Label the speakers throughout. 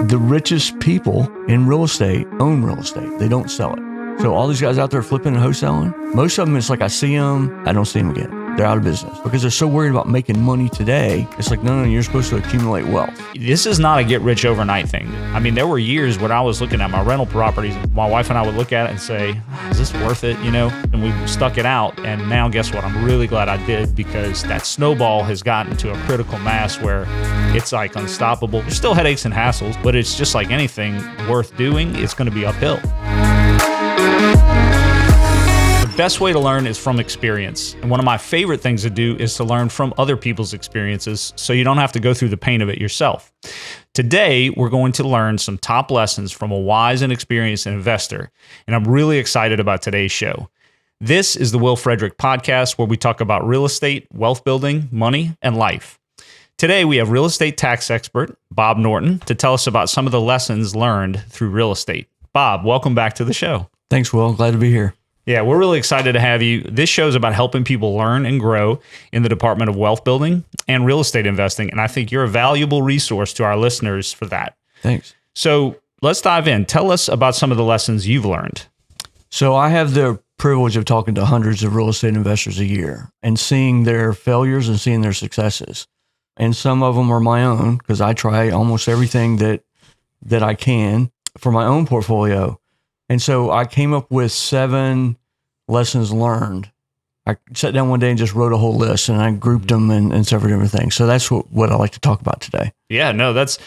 Speaker 1: The richest people in real estate own real estate. They don't sell it. So all these guys out there flipping and wholesaling, most of them, it's like I see them, I don't see them again. They're out of business because they're so worried about making money today. It's like, no, you're supposed to accumulate wealth.
Speaker 2: This is not a get rich overnight thing. I mean, there were years when I was looking at my rental properties, my wife and I would look at it and say, is this worth it? And we stuck it out. And now guess what? I'm really glad I did, because that snowball has gotten to a critical mass where it's like unstoppable. There's still headaches and hassles, but it's just like anything worth doing, it's going to be uphill. The best way to learn is from experience. And one of my favorite things to do is to learn from other people's experiences so you don't have to go through the pain of it yourself. Today, we're going to learn some top lessons from a wise and experienced investor. And I'm really excited about today's show. This is the Will Frederick Podcast, where we talk about real estate, wealth building, money, and life. Today, we have real estate tax expert Bob Norton to tell us about some of the lessons learned through real estate. Bob, welcome back to the show.
Speaker 1: Thanks, Will. Glad to be here.
Speaker 2: Yeah, we're really excited to have you. This show is about helping people learn and grow in the Department of Wealth Building and real estate investing. And I think you're a valuable resource to our listeners for that.
Speaker 1: Thanks.
Speaker 2: So let's dive in. Tell us about some of the lessons you've learned.
Speaker 1: So I have the privilege of talking to hundreds of real estate investors a year and seeing their failures and seeing their successes. And some of them are my own, because I try almost everything that I can for my own portfolio. And so I came up with 7 lessons learned. I sat down one day and just wrote a whole list, and I grouped them in several different things. So that's what I like to talk about today.
Speaker 2: Yeah, no, that's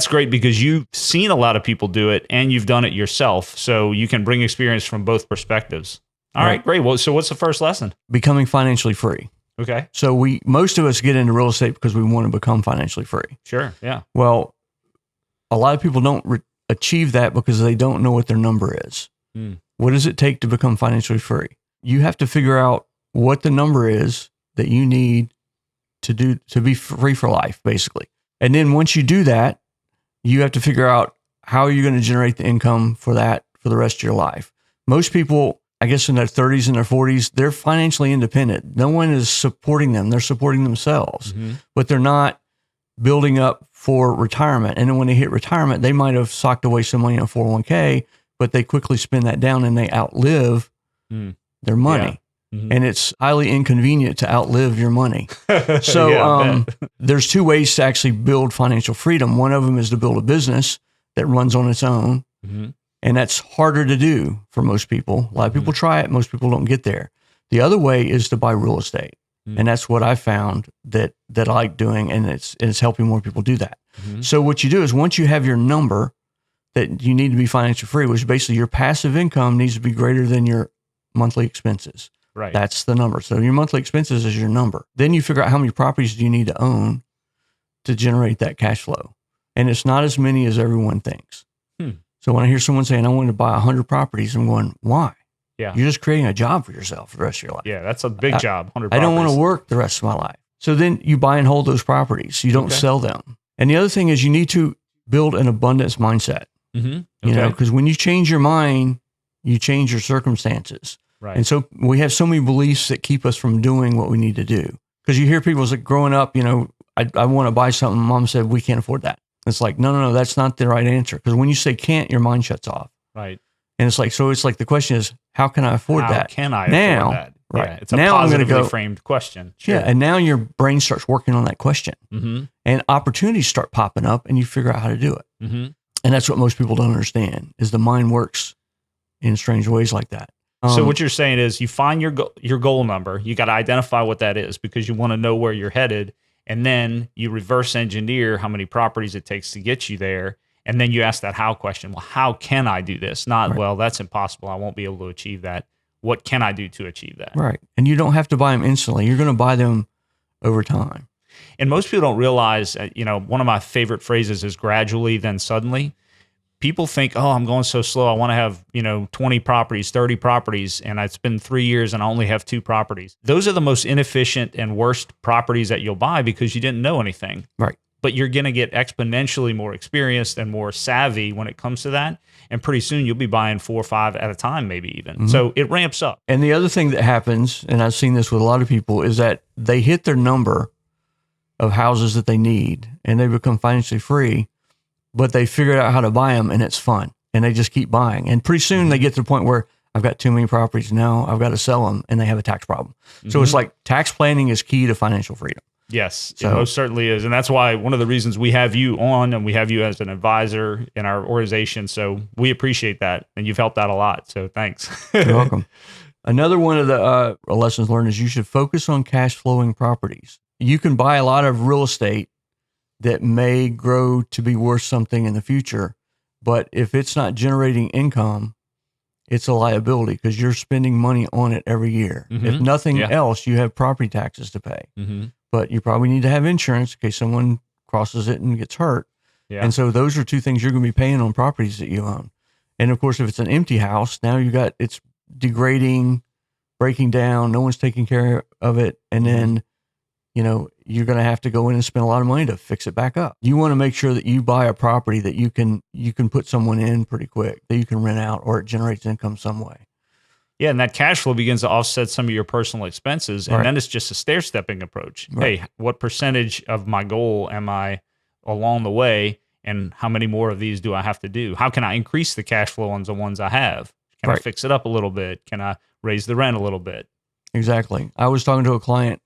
Speaker 2: great, because you've seen a lot of people do it and you've done it yourself. So you can bring experience from both perspectives. All right, great. Well, so what's the first lesson?
Speaker 1: Becoming financially free.
Speaker 2: Okay.
Speaker 1: So most of us get into real estate because we want to become financially free.
Speaker 2: Sure. Yeah.
Speaker 1: Well, a lot of people don't achieve that because they don't know what their number is. What does it take to become financially free? You have to figure out what the number is that you need to be free for life, basically. And then once you do that, you have to figure out how you're going to generate the income for that for the rest of your life. Most people, I guess in their 30s and their 40s, they're financially independent. No one is supporting them. They're supporting themselves, but they're not building up for retirement. And then when they hit retirement, they might have socked away some money in a 401k, but they quickly spend that down and they outlive their money. Yeah. And it's highly inconvenient to outlive your money. So there's 2 ways to actually build financial freedom. One of them is to build a business that runs on its own. And that's harder to do for most people. A lot of people try it. Most people don't get there. The other way is to buy real estate. And that's what I found that I like doing, and it's helping more people do that. So what you do is, once you have your number that you need to be financially free, which basically your passive income needs to be greater than your monthly expenses.
Speaker 2: Right.
Speaker 1: That's the number. So your monthly expenses is your number. Then you figure out how many properties do you need to own to generate that cash flow. And it's not as many as everyone thinks. So when I hear someone saying, I want to buy 100 properties, I'm going, why?
Speaker 2: Yeah.
Speaker 1: You're just creating a job for yourself for the rest of your life.
Speaker 2: Yeah, that's a big job, 100
Speaker 1: I don't
Speaker 2: properties.
Speaker 1: want to work the rest of my life. So then you buy and hold those properties. You don't sell them. And the other thing is, you need to build an abundance mindset. You know, because when you change your mind, you change your circumstances.
Speaker 2: Right.
Speaker 1: And so we have so many beliefs that keep us from doing what we need to do. Because you hear people like, growing up, I want to buy something. Mom said, we can't afford that. It's like, no, that's not the right answer. Because when you say can't, your mind shuts off.
Speaker 2: Right.
Speaker 1: And it's like, the question is, how can I afford that?
Speaker 2: How can I afford that?
Speaker 1: Right.
Speaker 2: Yeah, it's a
Speaker 1: now
Speaker 2: positively framed question. Sure.
Speaker 1: Yeah. And now your brain starts working on that question. And opportunities start popping up, and you figure out how to do it. And that's what most people don't understand, is the mind works in strange ways like that.
Speaker 2: So what you're saying is, you find your goal number. You got to identify what that is, because you want to know where you're headed. And then you reverse engineer how many properties it takes to get you there. And then you ask that how question. Well, how can I do this? Not, well, that's impossible. I won't be able to achieve that. What can I do to achieve that?
Speaker 1: Right. And you don't have to buy them instantly. You're going to buy them over time.
Speaker 2: And most people don't realize, one of my favorite phrases is gradually, then suddenly. People think, oh, I'm going so slow. I want to have, 20 properties, 30 properties, and it's been 3 years and I only have 2 properties. Those are the most inefficient and worst properties that you'll buy, because you didn't know anything.
Speaker 1: Right.
Speaker 2: But you're going to get exponentially more experienced and more savvy when it comes to that. And pretty soon you'll be buying 4 or 5 at a time, maybe even. So it ramps up.
Speaker 1: And the other thing that happens, and I've seen this with a lot of people, is that they hit their number of houses that they need and they become financially free. but they figured out how to buy them and it's fun. And they just keep buying. And pretty soon they get to the point where I've got too many properties now, I've got to sell them, and they have a tax problem. So it's like tax planning is key to financial freedom.
Speaker 2: Yes,
Speaker 1: So,
Speaker 2: it most certainly is. And that's why one of the reasons we have you on and we have you as an advisor in our organization. So we appreciate that. And you've helped out a lot. So thanks.
Speaker 1: You're welcome. Another one of the lessons learned is you should focus on cash flowing properties. You can buy a lot of real estate that may grow to be worth something in the future, but if it's not generating income, it's a liability because you're spending money on it every year. If nothing else, you have property taxes to pay. But you probably need to have insurance in case someone crosses it and gets hurt. And so those are two things you're going to be paying on properties that you own. And of course, if it's an empty house, now it's degrading, breaking down, no one's taking care of it. And then, you're going to have to go in and spend a lot of money to fix it back up. You want to make sure that you buy a property that you can put someone in pretty quick, that you can rent out, or it generates income some way.
Speaker 2: Yeah, and that cash flow begins to offset some of your personal expenses, and then it's just a stair-stepping approach. Hey, what percentage of my goal am I along the way, and how many more of these do I have to do? How can I increase the cash flow on the ones I have? Can I fix it up a little bit? Can I raise the rent a little bit?
Speaker 1: Exactly. I was talking to a client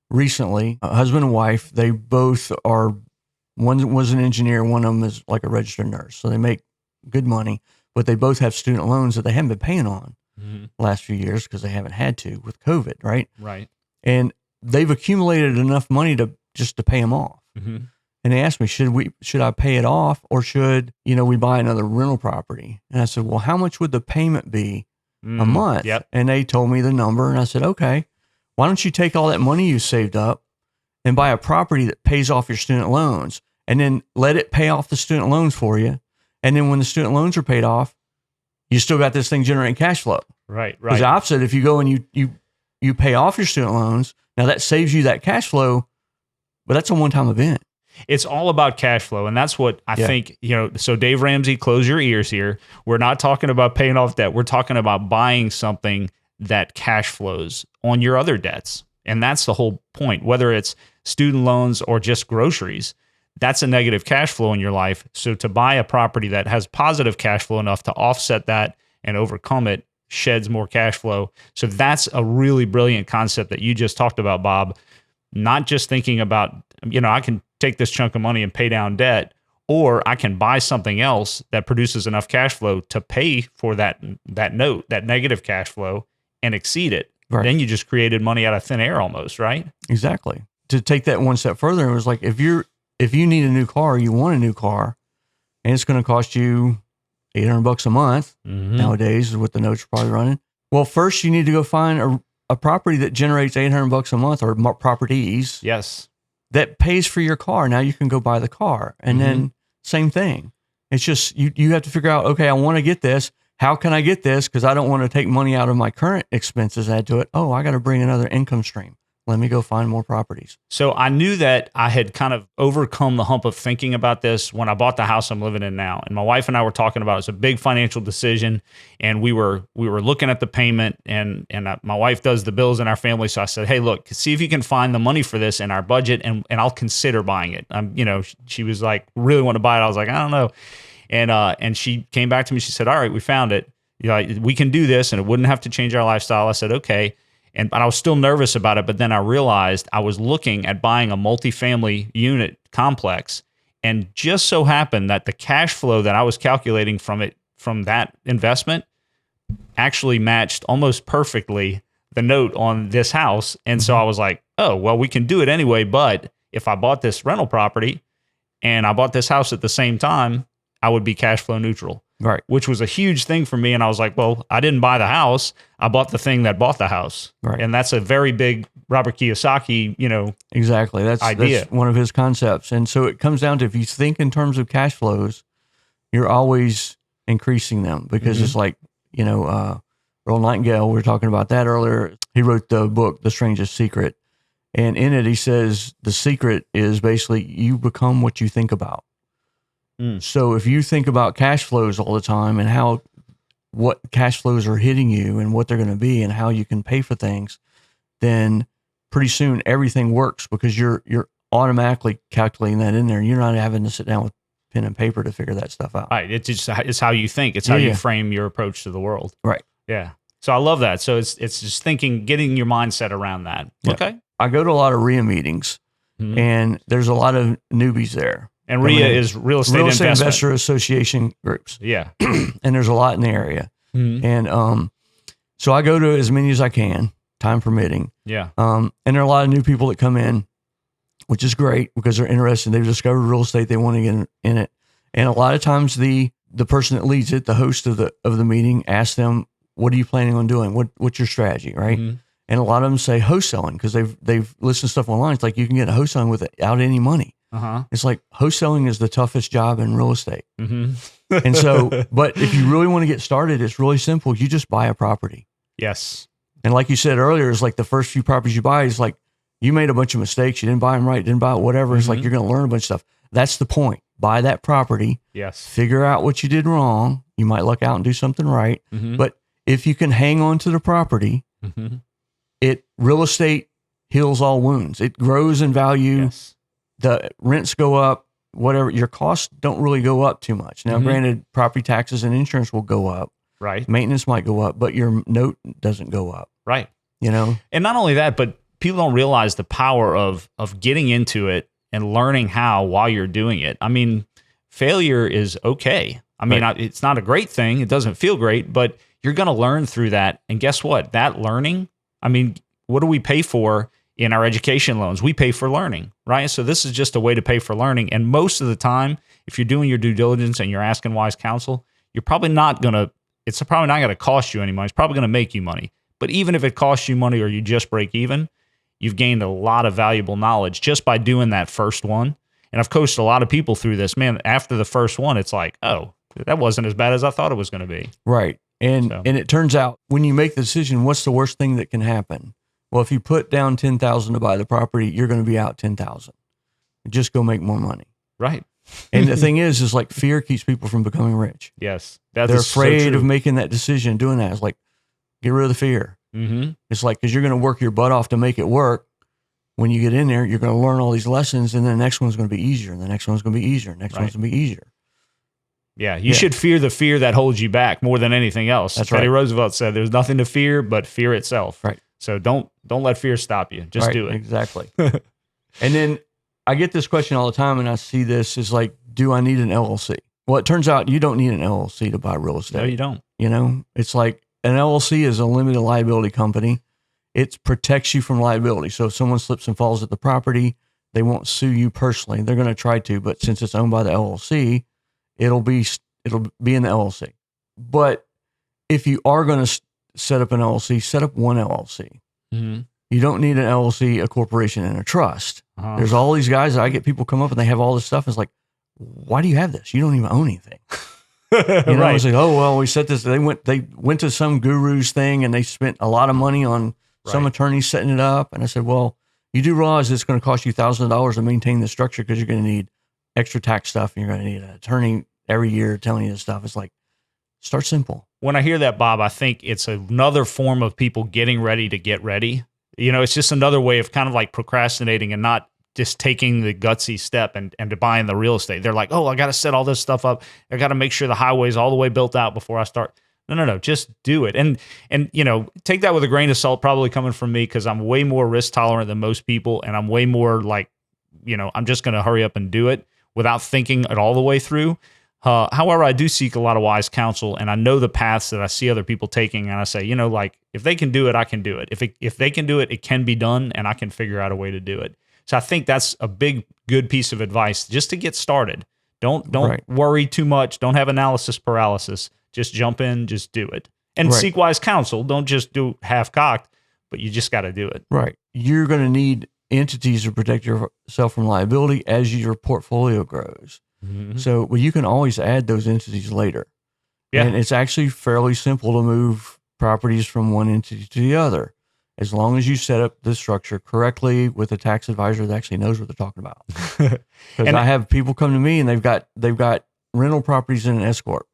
Speaker 1: recently, a husband and wife. They both are, one was an engineer, one of them is like a registered nurse. So they make good money, but they both have student loans that they haven't been paying on the last few years because they haven't had to with COVID, right?
Speaker 2: Right.
Speaker 1: And they've accumulated enough money to pay them off. And they asked me, should I pay it off, or should, we buy another rental property? And I said, well, how much would the payment be a month? And they told me the number, and I said, okay, why don't you take all that money you saved up and buy a property that pays off your student loans, and then let it pay off the student loans for you. And then when the student loans are paid off, you still got this thing generating cash flow.
Speaker 2: Right.
Speaker 1: Because the opposite, if you go and you pay off your student loans, now that saves you that cash flow, but that's a one-time event.
Speaker 2: It's all about cash flow. And that's what I think, so Dave Ramsey, close your ears here. We're not talking about paying off debt. We're talking about buying something that cash flows on your other debts. And that's the whole point, whether it's student loans or just groceries. That's a negative cash flow in your life. So to buy a property that has positive cash flow enough to offset that and overcome it sheds more cash flow. So that's a really brilliant concept that you just talked about, Bob. Not just thinking about, I can take this chunk of money and pay down debt, or I can buy something else that produces enough cash flow to pay for that note, that negative cash flow, and exceed it. Then you just created money out of thin air almost, right?
Speaker 1: Exactly. To take that one step further, it was like, if you need a new car, you want a new car, and it's going to cost you $800 a month nowadays is what the notes are probably running. Well, first you need to go find a property that generates $800 a month, or properties.
Speaker 2: Yes.
Speaker 1: That pays for your car. Now you can go buy the car, and then same thing. It's just, you have to figure out, okay, I want to get this. How can I get this? Because I don't want to take money out of my current expenses, add to it. Oh, I got to bring another income stream. Let me go find more properties.
Speaker 2: So I knew that I had kind of overcome the hump of thinking about this when I bought the house I'm living in now. And my wife and I were talking about, it's a big financial decision, and we were looking at the payment, and my wife does the bills in our family. So I said, hey, look, see if you can find the money for this in our budget, and I'll consider buying it. She was like, really want to buy it. I was like, I don't know. And she came back to me. She said, all right, we found it. We can do this, and it wouldn't have to change our lifestyle. I said, okay. But I was still nervous about it. But then I realized I was looking at buying a multifamily unit complex, and just so happened that the cash flow that I was calculating from that investment actually matched almost perfectly the note on this house. And so I was like, oh, well, we can do it anyway. But if I bought this rental property and I bought this house at the same time, I would be cash flow neutral.
Speaker 1: Right.
Speaker 2: Which was a huge thing for me. And I was like, well, I didn't buy the house. I bought the thing that bought the house.
Speaker 1: Right.
Speaker 2: And that's a very big Robert Kiyosaki,
Speaker 1: exactly. That's one of his concepts. And so it comes down to, if you think in terms of cash flows, you're always increasing them, because it's like, Earl Nightingale, we were talking about that earlier. He wrote the book, The Strangest Secret. And in it, he says, the secret is basically you become what you think about. So if you think about cash flows all the time, and what cash flows are hitting you and what they're going to be and how you can pay for things, then pretty soon everything works, because you're automatically calculating that in there. You're not having to sit down with pen and paper to figure that stuff out.
Speaker 2: Right. It's how you think. It's how you frame your approach to the world.
Speaker 1: Right.
Speaker 2: Yeah. So I love that. So it's just getting your mindset around that.
Speaker 1: Yeah.
Speaker 2: Okay.
Speaker 1: I go to a lot of RIA meetings, and there's a lot of newbies there.
Speaker 2: And RIA is Real Estate
Speaker 1: Investor Association groups.
Speaker 2: Yeah.
Speaker 1: And there's a lot in the area. And so I go to as many as I can, time permitting.
Speaker 2: Yeah.
Speaker 1: And there are a lot of new people that come in, which is great because they're interested. They've discovered real estate. They want to get in it. And a lot of times the person that leads it, the host of the meeting, asks them, what are you planning on doing? What's your strategy? Right. And a lot of them say wholesaling because they've listened to stuff online. It's like you can get a wholesaling without any money. It's like wholesaling is the toughest job in real estate. And so, but if you really want to get started, it's really simple. You just buy a property.
Speaker 2: Yes.
Speaker 1: And like you said earlier, it's like the first few properties you buy is like you made a bunch of mistakes. You didn't buy them right. Didn't buy it, whatever. It's like you're going to learn a bunch of stuff. That's the point. Buy that property.
Speaker 2: Yes.
Speaker 1: Figure out what you did wrong. You might luck out and do something right. But if you can hang on to the property, real estate heals all wounds. It grows in value.
Speaker 2: Yes.
Speaker 1: The rents go up, whatever. Your costs don't really go up too much. Now, granted, property taxes and insurance will go up.
Speaker 2: Right.
Speaker 1: Maintenance might go up, but your note doesn't go up.
Speaker 2: Right.
Speaker 1: You know?
Speaker 2: And not only that, but people don't realize the power of getting into it and learning how while you're doing it. I mean, failure is okay. I mean, it's not a great thing. It doesn't feel great, but you're going to learn through that. And guess what? That learning, I mean, what do we pay for in our education loans? We pay for learning, right? So this is just a way to pay for learning. And most of the time, if you're doing your due diligence and you're asking wise counsel, it's probably not going to cost you any money. It's probably going to make you money. But even if it costs you money or you just break even, you've gained a lot of valuable knowledge just by doing that first one. And I've coached a lot of people through this. Man, after the first one, it's like, oh, that wasn't as bad as I thought it was going to be.
Speaker 1: Right. And it turns out when you make the decision, what's the worst thing that can happen? Well, if you put down $10,000 to buy the property, you're going to be out $10,000. Just go make more money.
Speaker 2: Right.
Speaker 1: And the thing is like fear keeps people from becoming rich.
Speaker 2: Yes.
Speaker 1: They're afraid of making that decision, doing that. It's like, get rid of the fear. It's like, because you're going to work your butt off to make it work. When you get in there, you're going to learn all these lessons, and then the next one's going to be easier, and the next one's going to be easier, and the next one's going to be easier.
Speaker 2: Yeah, you should fear the fear that holds you back more than anything else.
Speaker 1: That's
Speaker 2: Teddy
Speaker 1: right.
Speaker 2: Roosevelt said, "There's nothing to fear but fear itself."
Speaker 1: Right.
Speaker 2: So don't let fear stop you. Just do it.
Speaker 1: Exactly. And then I get this question all the time, and I see this is like, do I need an LLC? Well, it turns out you don't need an LLC to buy real estate.
Speaker 2: No, you don't.
Speaker 1: You know, it's like an LLC is a limited liability company. It protects you from liability. So if someone slips and falls at the property, they won't sue you personally. They're going to try to, but since it's owned by the LLC, it'll be in the LLC. But if you are going to set up an LLC, set up one LLC. You don't need an LLC, a corporation, and a trust. There's all these guys. I get people come up and they have all this stuff. It's like, why do you have this? You don't even own anything. You know, it's like, oh, well, we set this. They went to some guru's thing and they spent a lot of money on some attorney setting it up. And I said, well, you do realize it's going to cost you $1,000 to maintain the structure because you're going to need extra tax stuff and you're going to need an attorney every year telling you this stuff. It's like, start simple.
Speaker 2: When I hear that, Bob, I think it's another form of people getting ready to get ready. You know, it's just another way of kind of like procrastinating and not just taking the gutsy step and to buying the real estate. They're like, oh, I got to set all this stuff up. I got to make sure the highway's all the way built out before I start. No, just do it. And you know, take that with a grain of salt, probably coming from me, because I'm way more risk tolerant than most people. And I'm way more like, you know, I'm just going to hurry up and do it without thinking it all the way through. However, I do seek a lot of wise counsel, and I know the paths that I see other people taking. And I say, you know, like, if they can do it, I can do it. If they can do it, it can be done, and I can figure out a way to do it. So I think that's a good piece of advice just to get started. Don't worry too much. Don't have analysis paralysis. Just jump in, just do it. And seek wise counsel. Don't just do half-cocked, but you just got to do it. Right.
Speaker 1: You're going to need entities to protect yourself from liability as your portfolio grows. So you can always add those entities later. Yeah. And it's actually fairly simple to move properties from one entity to the other, as long as you set up the structure correctly with a tax advisor that actually knows what they're talking about. Because I have people come to me and they've got rental properties in an S corp.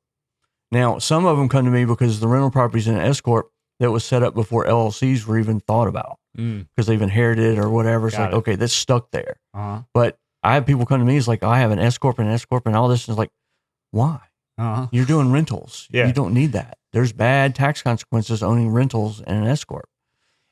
Speaker 1: Now, some of them come to me because the rental properties in an S corp that was set up before LLCs were even thought about, because they've inherited or whatever. It's okay, that's stuck there. But I have people come to me, it's like, I have an S Corp and S Corp and all this. And it's like, why? You're doing rentals.
Speaker 2: Yeah.
Speaker 1: You don't need that. There's bad tax consequences owning rentals and an S Corp.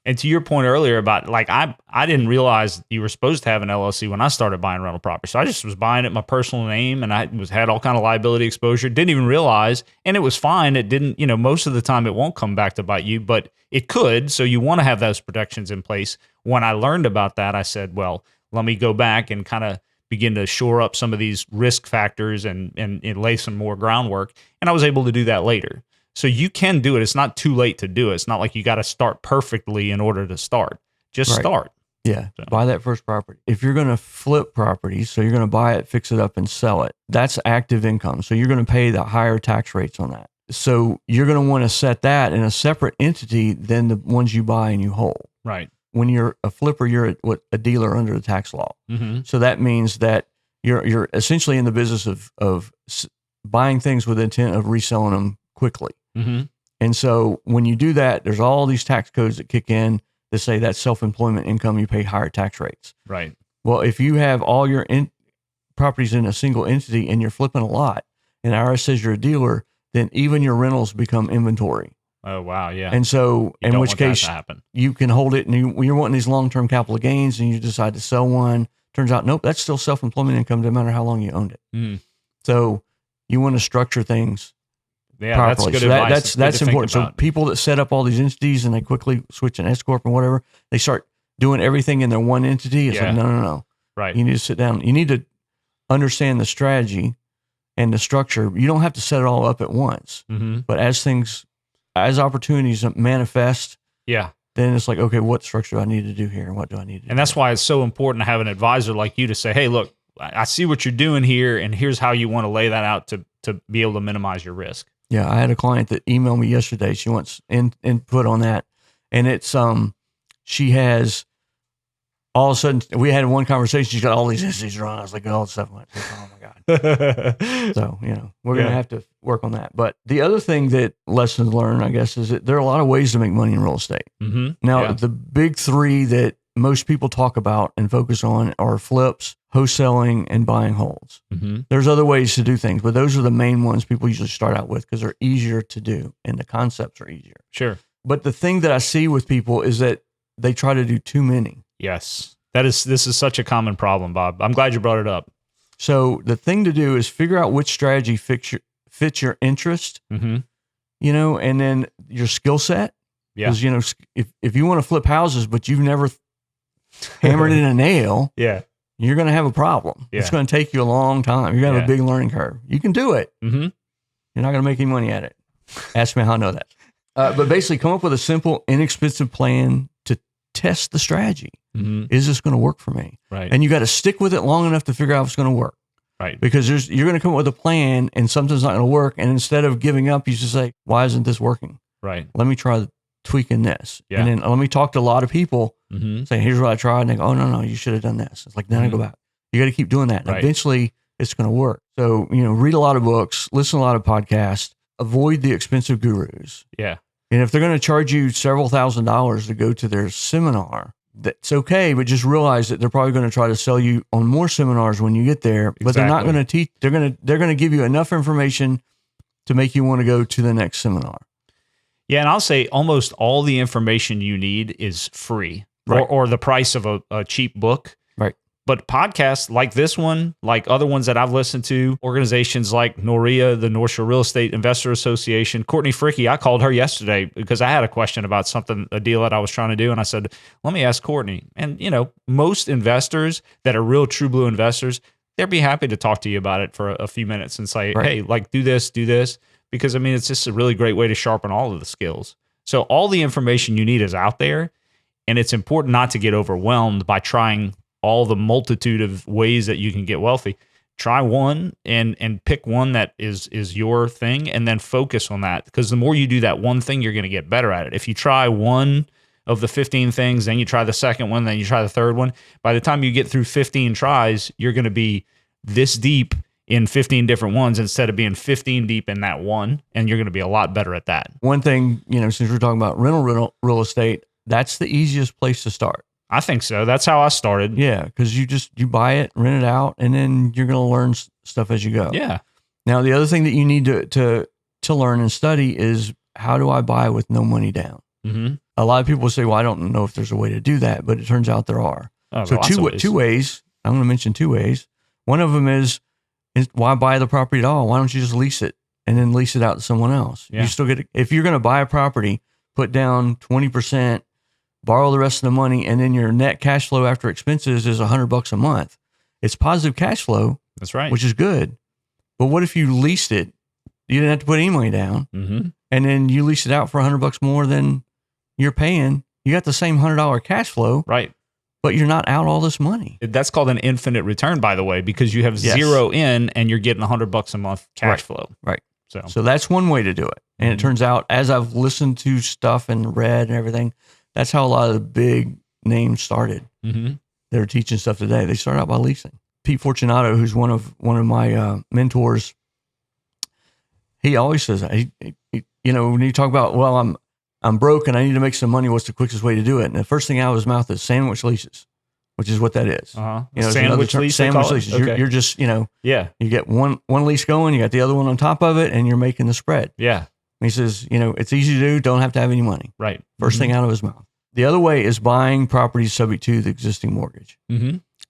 Speaker 2: And to your point earlier about like, I didn't realize you were supposed to have an LLC when I started buying rental property. So I just was buying it in my personal name, and I had all kind of liability exposure. Didn't even realize, and it was fine. It didn't, most of the time it won't come back to bite you, but it could. So you want to have those protections in place. When I learned about that, I said, well, let me go back and kind of begin to shore up some of these risk factors and lay some more groundwork. And I was able to do that later. So you can do it. It's not too late to do it. It's not like you got to start perfectly in order to start. Just start.
Speaker 1: Yeah. So. Buy that first property. If you're going to flip properties, so you're going to buy it, fix it up, and sell it, that's active income. So you're going to pay the higher tax rates on that. So you're going to want to set that in a separate entity than the ones you buy and you hold.
Speaker 2: Right.
Speaker 1: When you're a flipper, you're a dealer under the tax law. Mm-hmm. So that means that you're essentially in the business of buying things with the intent of reselling them quickly. Mm-hmm. And so when you do that, there's all these tax codes that kick in that say that's self-employment income, you pay higher tax rates.
Speaker 2: Right.
Speaker 1: Well, if you have all your properties in a single entity and you're flipping a lot, and IRS says you're a dealer, then even your rentals become inventory.
Speaker 2: Oh, wow. Yeah.
Speaker 1: And so in which case you can hold it, and you're wanting these long-term capital gains, and you decide to sell one. Turns out, nope, that's still self-employment income no matter how long you owned it. Mm. So you want to structure things properly.
Speaker 2: That's good advice.
Speaker 1: That's important. So people that set up all these entities and they quickly switch an S Corp and whatever, they start doing everything in their one entity. It's like, no. Right. You need to sit down. You need to understand the strategy and the structure. You don't have to set it all up at once. Mm-hmm. But as opportunities manifest, then it's like, okay, what structure do I need to do here? And what do I need to do?
Speaker 2: And that's why it's so important to have an advisor like you to say, hey, look, I see what you're doing here, and here's how you want to lay that out to be able to minimize your risk.
Speaker 1: Yeah, I had a client that emailed me yesterday. She wants input on that. And it's, she has, all of a sudden, we had one conversation. She's got all these entities wrong. I was like, all this stuff. I'm like, oh my God. So, we're going to have to work on that. But the other thing that lessons learned, I guess, is that there are a lot of ways to make money in real estate. Mm-hmm. Now, the big three that most people talk about and focus on are flips, wholesaling, and buying holds. Mm-hmm. There's other ways to do things, but those are the main ones people usually start out with because they're easier to do and the concepts are easier.
Speaker 2: Sure.
Speaker 1: But the thing that I see with people is that they try to do too many.
Speaker 2: Yes. This is such a common problem, Bob. I'm glad you brought it up.
Speaker 1: So the thing to do is figure out which strategy fits your interest, mm-hmm. And then your skill set.
Speaker 2: Yeah.
Speaker 1: Because, if you want to flip houses, but you've never hammered in a nail, you're going to have a problem. Yeah. It's going to take you a long time. You're going to have a big learning curve. You can do it. Mm-hmm. You're not going to make any money at it. Ask me how I know that. But basically come up with a simple, inexpensive plan to test the strategy. Mm-hmm. Is this going to work for me?
Speaker 2: Right.
Speaker 1: And you got to stick with it long enough to figure out if it's going to work.
Speaker 2: Right.
Speaker 1: Because you're going to come up with a plan and something's not going to work. And instead of giving up, you just say, why isn't this working?
Speaker 2: Right.
Speaker 1: Let me try tweaking this. Yeah. And then let me talk to a lot of people saying, here's what I tried. And they go, oh, no, you should have done this. It's like, then I go back. You got to keep doing that. And eventually it's going to work. So, read a lot of books, listen to a lot of podcasts, avoid the expensive gurus.
Speaker 2: Yeah.
Speaker 1: And if they're going to charge you several $1,000s to go to their seminar, that's okay. But just realize that they're probably going to try to sell you on more seminars when you get there, but they're not going to teach. They're going to give you enough information to make you want to go to the next seminar.
Speaker 2: Yeah. And I'll say almost all the information you need is free or the price of a cheap book.
Speaker 1: Right.
Speaker 2: But podcasts like this one, like other ones that I've listened to, organizations like NOREA, the North Shore Real Estate Investor Association, Courtney Fricky, I called her yesterday because I had a question about a deal that I was trying to do. And I said, let me ask Courtney. And, most investors that are real true blue investors, they'd be happy to talk to you about it for a few minutes and say, hey, do this. Because, it's just a really great way to sharpen all of the skills. So all the information you need is out there. And it's important not to get overwhelmed by trying all the multitude of ways that you can get wealthy. Try one and pick one that is your thing and then focus on that. Because the more you do that one thing, you're going to get better at it. If you try one of the 15 things, then you try the second one, then you try the third one, by the time you get through 15 tries, you're going to be this deep in 15 different ones instead of being 15 deep in that one. And you're going to be a lot better at that.
Speaker 1: One thing, since we're talking about rental real estate, that's the easiest place to start.
Speaker 2: I think so. That's how I started.
Speaker 1: Yeah, because you buy it, rent it out, and then you're going to learn stuff as you go.
Speaker 2: Yeah.
Speaker 1: Now, the other thing that you need to learn and study is, how do I buy with no money down?
Speaker 2: Mm-hmm.
Speaker 1: A lot of people say, well, I don't know if there's a way to do that, but it turns out there are. So two ways. I'm going to mention 2 ways. One of them is why buy the property at all? Why don't you just lease it and then lease it out to someone else?
Speaker 2: Yeah.
Speaker 1: You still get, if you're going to buy a property, put down 20%, borrow the rest of the money, and then your net cash flow after expenses is $100 a month. It's positive cash flow.
Speaker 2: That's right.
Speaker 1: Which is good. But what if you leased it? You didn't have to put any money down, and then you lease it out for $100 more than you're paying. You got the same $100 cash flow,
Speaker 2: right?
Speaker 1: But you're not out all this money.
Speaker 2: That's called an infinite return, by the way, because you have zero in and you're getting $100 a month cash flow.
Speaker 1: Right. So that's one way to do it. And it turns out, as I've listened to stuff and read and everything, that's how a lot of the big names started. They're teaching stuff today. They started out by leasing. Pete Fortunato, who's one of my mentors, he always says, when you talk about, well, I'm broke and I need to make some money, what's the quickest way to do it? And the first thing out of his mouth is sandwich leases, which is what that is.
Speaker 2: Sandwich lease.
Speaker 1: Sandwich leases. Okay. You're just, you get one lease going, you got the other one on top of it, and you're making the spread.
Speaker 2: Yeah.
Speaker 1: And he says, it's easy to do, don't have to have any money.
Speaker 2: Right.
Speaker 1: First thing out of his mouth. The other way is buying properties subject to the existing mortgage.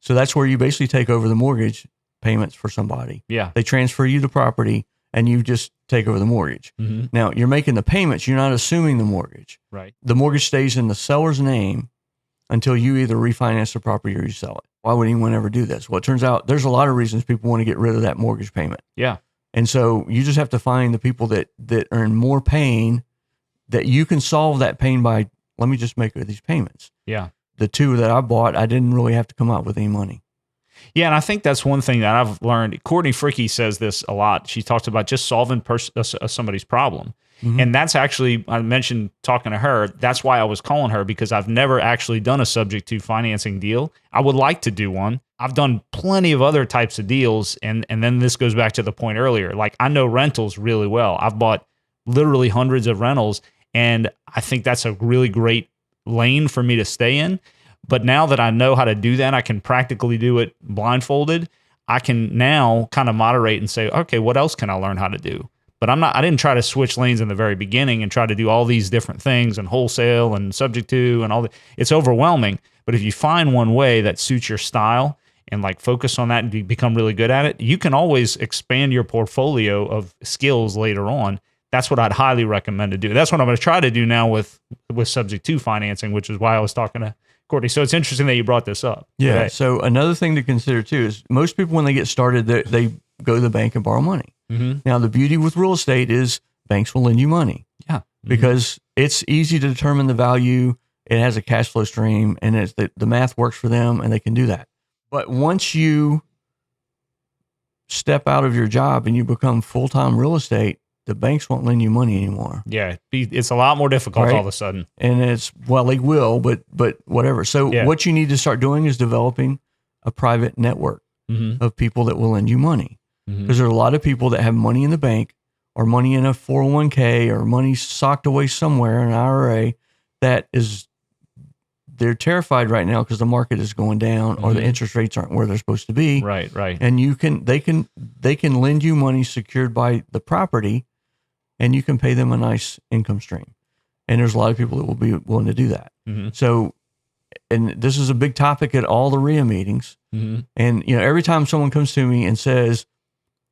Speaker 1: So that's where you basically take over the mortgage payments for somebody.
Speaker 2: Yeah.
Speaker 1: They transfer you the property and you just take over the mortgage. Now, you're making the payments. You're not assuming the mortgage.
Speaker 2: Right.
Speaker 1: The mortgage stays in the seller's name until you either refinance the property or you sell it. Why would anyone ever do this? Well, it turns out there's a lot of reasons people want to get rid of that mortgage payment.
Speaker 2: Yeah.
Speaker 1: And so you just have to find the people that are in more pain, that you can solve that pain by, let me just make these payments.
Speaker 2: Yeah.
Speaker 1: The 2 that I bought, I didn't really have to come up with any money.
Speaker 2: Yeah, and I think that's one thing that I've learned. Courtney Fricky says this a lot. She talks about just solving somebody's problem. And that's actually, I mentioned talking to her, that's why I was calling her, because I've never actually done a subject to financing deal. I would like to do one. I've done plenty of other types of deals. And then this goes back to the point earlier. Like, I know rentals really well. I've bought literally hundreds of rentals, and I think that's a really great lane for me to stay in. But now that I know how to do that, I can practically do it blindfolded. I can now kind of moderate and say, okay, what else can I learn how to do? But I didn't try to switch lanes in the very beginning and try to do all these different things and wholesale and subject to and all that. It's overwhelming. But if you find one way that suits your style and like focus on that and become really good at it, you can always expand your portfolio of skills later on. That's what I'd highly recommend to do. That's what I'm going to try to do now with subject to financing, which is why I was talking to Courtney. So it's interesting that you brought this up.
Speaker 1: Yeah.
Speaker 2: Today.
Speaker 1: So another thing to consider too is most people, when they get started, they go to the bank and borrow money. Now, the beauty with real estate is banks will lend you money.
Speaker 2: Yeah.
Speaker 1: Because it's easy to determine the value. It has a cash flow stream, and it's the math works for them, and they can do that. But once you step out of your job and you become full-time real estate, the banks won't lend you money anymore.
Speaker 2: Yeah, it's a lot more difficult all of a sudden.
Speaker 1: And they will, but whatever. So what you need to start doing is developing a private network of people that will lend you money. Because there are a lot of people that have money in the bank or money in a 401k or money socked away somewhere in an IRA they're terrified right now because the market is going down or the interest rates aren't where they're supposed to be.
Speaker 2: Right.
Speaker 1: And they can lend you money secured by the property, and you can pay them a nice income stream. And there's a lot of people that will be willing to do that. So, and this is a big topic at all the RIA meetings. And every time someone comes to me and says,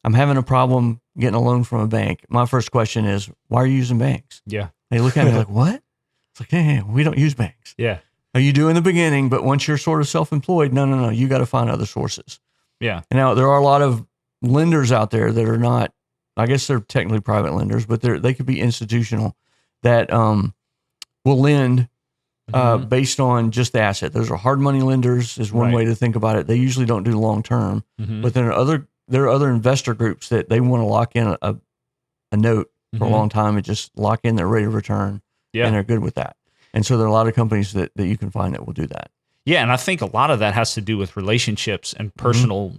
Speaker 1: I'm having a problem getting a loan from a bank, my first question is, why are you using banks?
Speaker 2: Yeah.
Speaker 1: They look at me like, what? It's like, hey, we don't use banks.
Speaker 2: Yeah.
Speaker 1: You do in the beginning, but once you're sort of self-employed, no, you got to find other sources.
Speaker 2: Yeah.
Speaker 1: And now there are a lot of lenders out there that are not, I guess they're technically private lenders, but they could be institutional that will lend based on just the asset. Those are hard money lenders is one way to think about it. They usually don't do long-term, but there are other investor groups that they want to lock in a note for a long time and just lock in their rate of return.
Speaker 2: Yeah.
Speaker 1: And they're good with that. And so there are a lot of companies that you can find that will do that.
Speaker 2: Yeah, and I think a lot of that has to do with relationships and personal,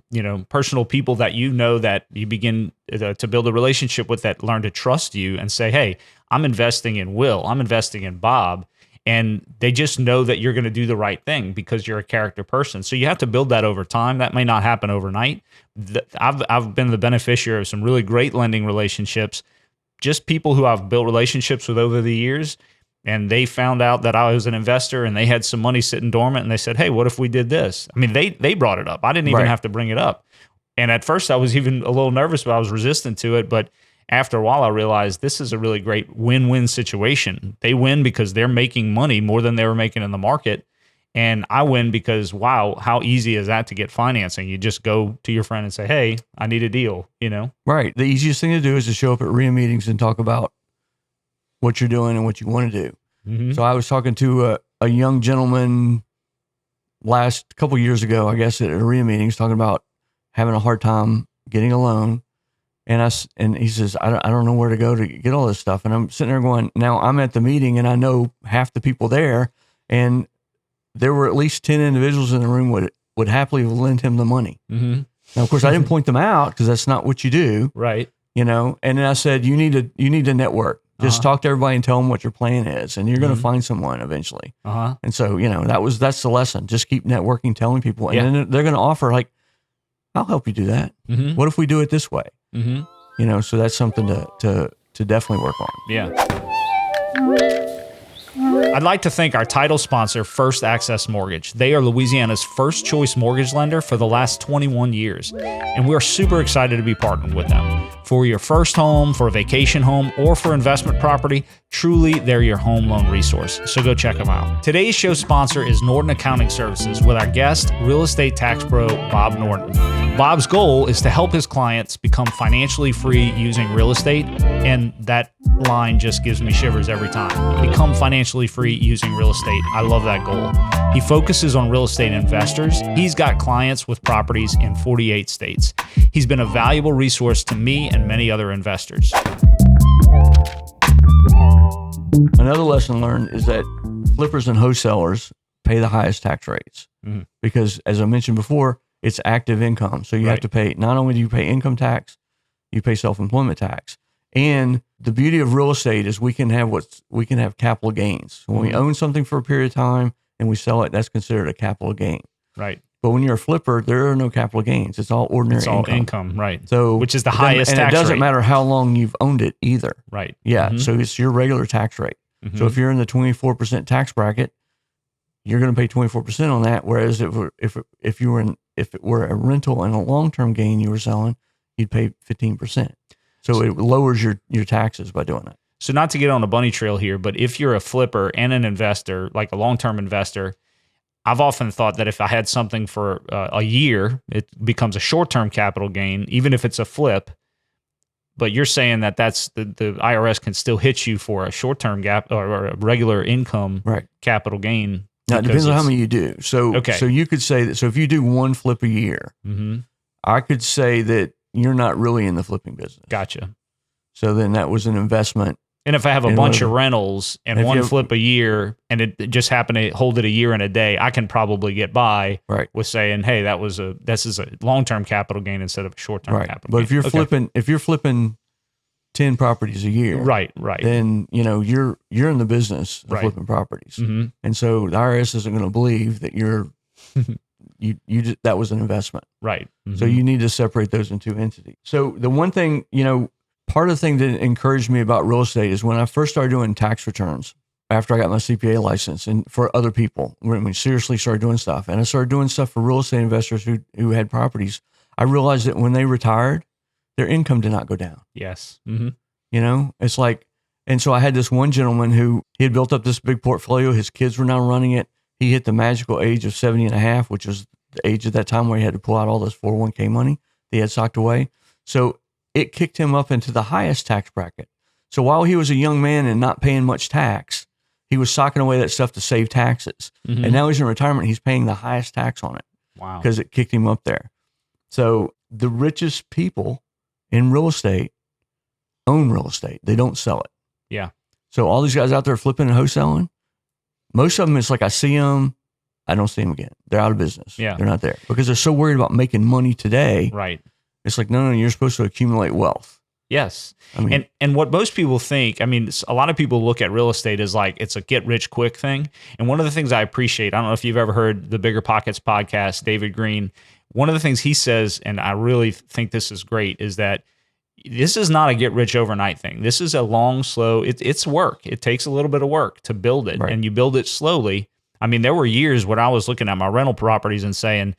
Speaker 2: personal people that that you begin to build a relationship with, that learn to trust you and say, hey, I'm investing in Will, I'm investing in Bob. and they just know that you're going to do the right thing because you're a character person. So you have to build that over time. That may not happen overnight. I've been the beneficiary of some really great lending relationships, just people who I've built relationships with over the years, and they found out that I was an investor and they had some money sitting dormant, and they said, hey, what if we did this? I mean, they brought it up. I didn't even have to bring it up. And at first I was even a little nervous, but I was resistant to it. But after a while, I realized this is a really great win-win situation. They win because they're making money more than they were making in the market. And I win because, wow, how easy is that to get financing? You just go to your friend and say, hey, I need a deal,
Speaker 1: Right. The easiest thing to do is to show up at RIA meetings and talk about what you're doing and what you want to do. Mm-hmm. So I was talking to a young gentleman last couple years ago, I guess, at a RIA meetings, talking about having a hard time getting a loan. And he says, I don't know where to go to get all this stuff. And I'm sitting there going, now I'm at the meeting and I know half the people there, and there were at least 10 individuals in the room would happily lend him the money. Mm-hmm. Now, of course, I didn't point them out because that's not what you do.
Speaker 2: Right.
Speaker 1: And then I said, you need to network. Just talk to everybody and tell them what your plan is, and you're going to find someone eventually. And so, that's the lesson. Just keep networking, telling people, and then they're going to offer, like, I'll help you do that. Mm-hmm. What if we do it this way? Mm-hmm. So that's something to definitely work on.
Speaker 2: Yeah. I'd like to thank our title sponsor, First Access Mortgage. They are Louisiana's first choice mortgage lender for the last 21 years, and we're super excited to be partnered with them. For your first home, for a vacation home, or for investment property, truly, they're your home loan resource. So go check them out. Today's show sponsor is Norton Accounting Services with our guest, real estate tax pro, Bob Norton. Bob's goal is to help his clients become financially free using real estate, and that line just gives me shivers every time. Become financially free using real estate. I love that goal. He focuses on real estate investors. He's got clients with properties in 48 states. He's been a valuable resource to me and many other investors.
Speaker 1: Another lesson learned is that flippers and wholesalers pay the highest tax rates because, as I mentioned before, it's active income. So you have to pay, not only do you pay income tax, you pay self-employment tax. And the beauty of real estate is we can have capital gains. When we own something for a period of time and we sell it, that's considered a capital gain.
Speaker 2: Right.
Speaker 1: But when you're a flipper, there are no capital gains. It's all ordinary income.
Speaker 2: It's all income, right.
Speaker 1: So,
Speaker 2: which is the highest tax rate.
Speaker 1: And it doesn't matter how long you've owned it either.
Speaker 2: Right.
Speaker 1: Yeah. So it's your regular tax rate. So if you're in the 24% tax bracket, you're going to pay 24% on that. Whereas if it were a rental and a long-term gain you were selling, you'd pay 15%. So it lowers your taxes by doing that.
Speaker 2: So not to get on a bunny trail here, but if you're a flipper and an investor, like a long-term investor, I've often thought that if I had something for a year, it becomes a short-term capital gain, even if it's a flip. But you're saying that that's the IRS can still hit you for a short-term gap or a regular income capital gain.
Speaker 1: Now, it depends on how many you do. So you could say that. So if you do one flip a year, I could say that you're not really in the flipping business.
Speaker 2: Gotcha.
Speaker 1: So then that was an investment. And
Speaker 2: if I have a bunch of rentals and one flip a year and it just happened to hold it a year and a day, I can probably get by with saying, hey, this is a long-term capital gain instead of a short-term capital gain.
Speaker 1: But if you're flipping 10 properties a year, then you're in the business of flipping properties. And so the IRS isn't going to believe that that was an investment.
Speaker 2: Right.
Speaker 1: So you need to separate those into entities. So the one thing, part of the thing that encouraged me about real estate is when I first started doing tax returns after I got my CPA license and for other people, when we seriously started doing stuff, and I started doing stuff for real estate investors who had properties, I realized that when they retired, their income did not go down.
Speaker 2: Yes.
Speaker 1: It's like, and so I had this one gentleman who he had built up this big portfolio. His kids were now running it. He hit the magical age of 70 and a half, which was the age at that time where he had to pull out all this 401k money that he had socked away. So it kicked him up into the highest tax bracket. So while he was a young man and not paying much tax, he was socking away that stuff to save taxes. And now he's in retirement. He's paying the highest tax on it.
Speaker 2: Wow.
Speaker 1: Because it kicked him up there. So the richest people in real estate own real estate. They don't sell it.
Speaker 2: Yeah.
Speaker 1: So all these guys out there flipping and wholesaling, most of them, it's like I see them, I don't see them again. They're out of business.
Speaker 2: Yeah.
Speaker 1: They're not there because they're so worried about making money today.
Speaker 2: Right.
Speaker 1: It's like, no, you're supposed to accumulate wealth.
Speaker 2: Yes.
Speaker 1: I mean,
Speaker 2: And what most people think, I mean, a lot of people look at real estate as like it's a get rich quick thing. And one of the things I appreciate, I don't know if you've ever heard the Bigger Pockets podcast, David Green, one of the things he says, and I really think this is great, is that this is not a get rich overnight thing. This is a long, slow, it's work. It takes a little bit of work to build it,
Speaker 1: Right.
Speaker 2: and you build it slowly. I mean, there were years when I was looking at my rental properties and saying,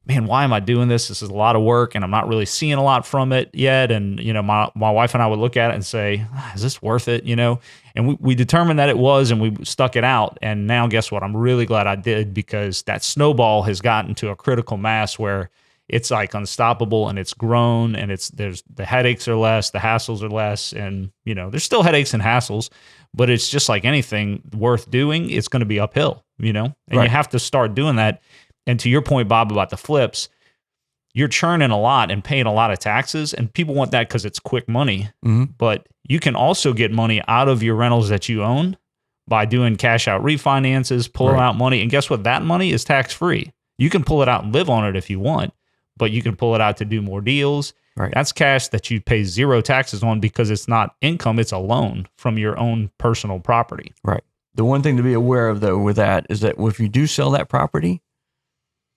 Speaker 2: man, why am I doing this? This is a lot of work and I'm not really seeing a lot from it yet. And, my wife and I would look at it and say, is this worth it? And we determined that it was, and we stuck it out. And now guess what? I'm really glad I did, because that snowball has gotten to a critical mass where it's like unstoppable, and it's grown, and there's the headaches are less, the hassles are less. And, there's still headaches and hassles, but it's just like anything worth doing, it's going to be uphill, and
Speaker 1: Right.
Speaker 2: you have to start doing that. And to your point, Bob, about the flips, you're churning a lot and paying a lot of taxes, and people want that because it's quick money.
Speaker 1: Mm-hmm.
Speaker 2: But you can also get money out of your rentals that you own by doing cash out refinances, pulling
Speaker 1: Right.
Speaker 2: out money. And guess what? That money is tax free. You can pull it out and live on it if you want, but you can pull it out to do more deals.
Speaker 1: Right.
Speaker 2: That's cash that you pay zero taxes on, because it's not income, it's a loan from your own personal property.
Speaker 1: Right. The one thing to be aware of, though, with that is that if you do sell that property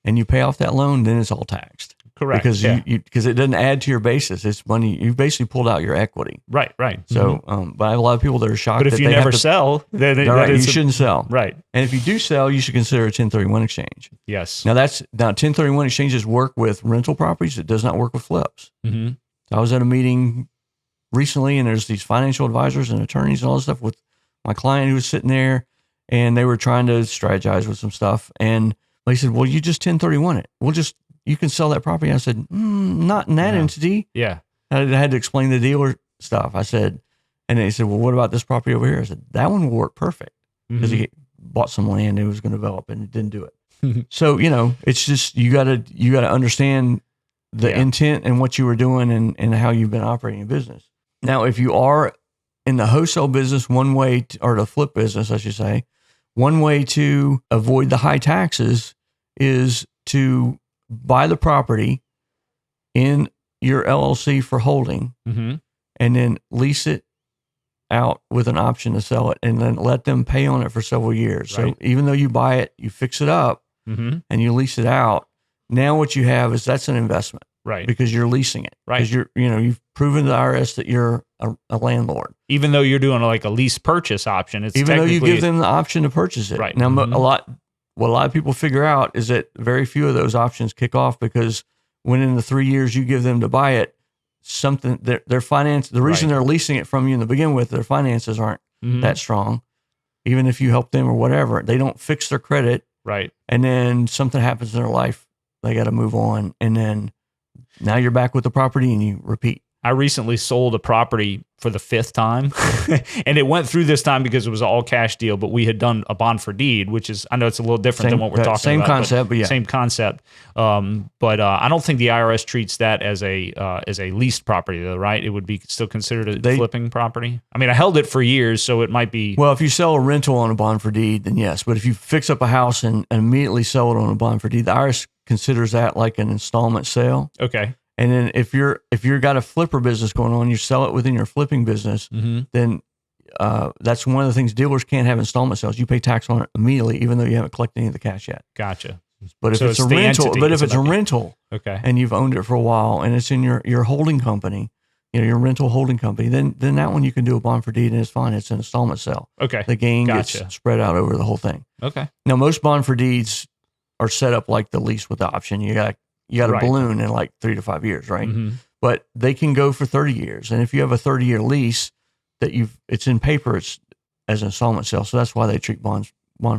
Speaker 1: and you pay off that loan, then it's all taxed.
Speaker 2: Correct.
Speaker 1: Because
Speaker 2: yeah.
Speaker 1: because it doesn't add to your basis. It's money. You basically pulled out your equity.
Speaker 2: Right.
Speaker 1: So, but I have a lot of people that are shocked.
Speaker 2: But if
Speaker 1: that
Speaker 2: you
Speaker 1: they
Speaker 2: never
Speaker 1: have to,
Speaker 2: sell, then
Speaker 1: all right, you shouldn't sell.
Speaker 2: Right.
Speaker 1: And if you do sell, you should consider a 1031 exchange.
Speaker 2: Yes.
Speaker 1: Now 1031 exchanges work with rental properties. It does not work with flips.
Speaker 2: Mm-hmm.
Speaker 1: I was at a meeting recently, and there's these financial advisors and attorneys and all this stuff with my client who was sitting there, and they were trying to strategize with some stuff. And they said, well, you just 1031 it. You can sell that property. I said, not in that entity.
Speaker 2: Yeah.
Speaker 1: I had to explain the dealer stuff. I said, and they said, well, what about this property over here? I said, that one will work perfect, because he bought some land and was going to develop, and it didn't do it. So, it's just, you gotta understand the intent and what you were doing and how you've been operating a business. Now, if you are in the wholesale business, or the flip business, I should say, one way to avoid the high taxes is to buy the property in your LLC for holding, and then lease it out with an option to sell it, and then let them pay on it for several years.
Speaker 2: Right.
Speaker 1: So even though you buy it, you fix it up, and you lease it out. Now what you have is that's an investment,
Speaker 2: Right.
Speaker 1: because you're leasing it,
Speaker 2: Right.
Speaker 1: because you've proven to the IRS that you're a landlord.
Speaker 2: Even though you're doing like a lease purchase option, it's
Speaker 1: Even though you
Speaker 2: technically-
Speaker 1: give them the option to purchase it.
Speaker 2: Right.
Speaker 1: Now, what a lot of people figure out is that very few of those options kick off, because when in the 3 years you give them to buy it, their finance, the reason they're leasing it from you in the begin with, their finances aren't that strong. Even if you help them or whatever, they don't fix their credit.
Speaker 2: Right.
Speaker 1: And then something happens in their life, they got to move on. And then now you're back with the property and you repeat.
Speaker 2: I recently sold a property for the 5th time, and it went through this time because it was an all cash deal, but we had done a bond for deed, which is, I know it's a little different than what we're talking
Speaker 1: same
Speaker 2: about.
Speaker 1: Concept, but yeah.
Speaker 2: Same concept. But I don't think the IRS treats that as a leased property though, right? It would be still considered a flipping property. I mean, I held it for years, so it might be.
Speaker 1: Well, if you sell a rental on a bond for deed, then yes. But if you fix up a house and immediately sell it on a bond for deed, the IRS considers that like an installment sale.
Speaker 2: Okay.
Speaker 1: And then if you're got a flipper business going on, you sell it within your flipping business, then that's one of the things. Dealers can't have installment sales. You pay tax on it immediately, even though you haven't collected any of the cash yet.
Speaker 2: Gotcha.
Speaker 1: But if
Speaker 2: So
Speaker 1: it's a
Speaker 2: the
Speaker 1: rental,
Speaker 2: entity,
Speaker 1: but if
Speaker 2: it's
Speaker 1: it's a
Speaker 2: about the-
Speaker 1: rental,
Speaker 2: Okay.
Speaker 1: and you've owned it for a while, and it's in your holding company, your rental holding company, then that one you can do a bond for deed and it's fine. It's an installment sale.
Speaker 2: Okay.
Speaker 1: The gain
Speaker 2: Gotcha.
Speaker 1: gets spread out over the whole thing.
Speaker 2: Okay.
Speaker 1: Now, most bond for deeds are set up like the lease with the option. You got a
Speaker 2: Right.
Speaker 1: balloon in like 3 to 5 years, right?
Speaker 2: But
Speaker 1: they can go for 30 years. And if you have a 30-year lease that it's in paper, it's as an installment sale. So that's why they treat bond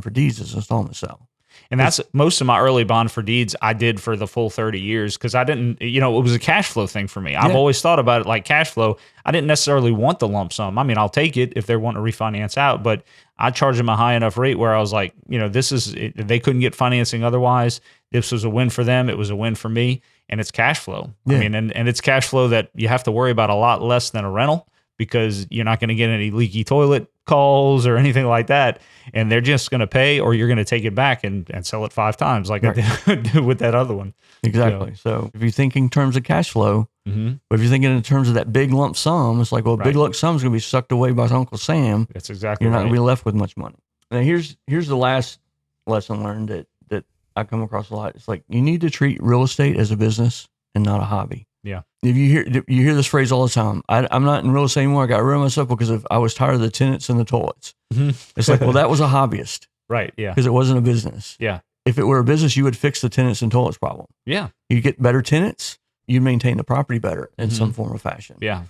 Speaker 1: for deeds as an installment sale.
Speaker 2: And that's most of my early bond for deeds I did for the full 30 years, because I didn't, it was a cash flow thing for me. I've always thought about it like cash flow. I didn't necessarily want the lump sum. I mean, I'll take it if they're wanting to refinance out, but I charged them a high enough rate where I was like, they couldn't get financing otherwise. This was a win for them. It was a win for me. And it's cash flow.
Speaker 1: Yeah.
Speaker 2: I mean, and it's cash flow that you have to worry about a lot less than a rental, because you're not going to get any leaky toilet calls or anything like that. And they're just going to pay, or you're going to take it back and sell it 5 times like I did with that other one.
Speaker 1: Exactly. So if you think in terms of cash flow, But if you're thinking in terms of that big lump sum, it's like, well, big lump sum is going to be sucked away by Uncle Sam.
Speaker 2: That's exactly
Speaker 1: You're not
Speaker 2: right.
Speaker 1: going to be left with much money. Now, here's the last lesson learned that I come across a lot. It's like you need to treat real estate as a business and not a hobby.
Speaker 2: Yeah.
Speaker 1: If you hear this phrase all the time. I'm not in real estate anymore. I got rid of myself because I was tired of the tenants and the toilets. It's like, well, that was a hobbyist.
Speaker 2: Right. Yeah.
Speaker 1: Because it wasn't a business.
Speaker 2: Yeah.
Speaker 1: If it were a business, you would fix the tenants and toilets problem.
Speaker 2: Yeah.
Speaker 1: You get better tenants, you maintain the property better in some form or fashion.
Speaker 2: Yeah.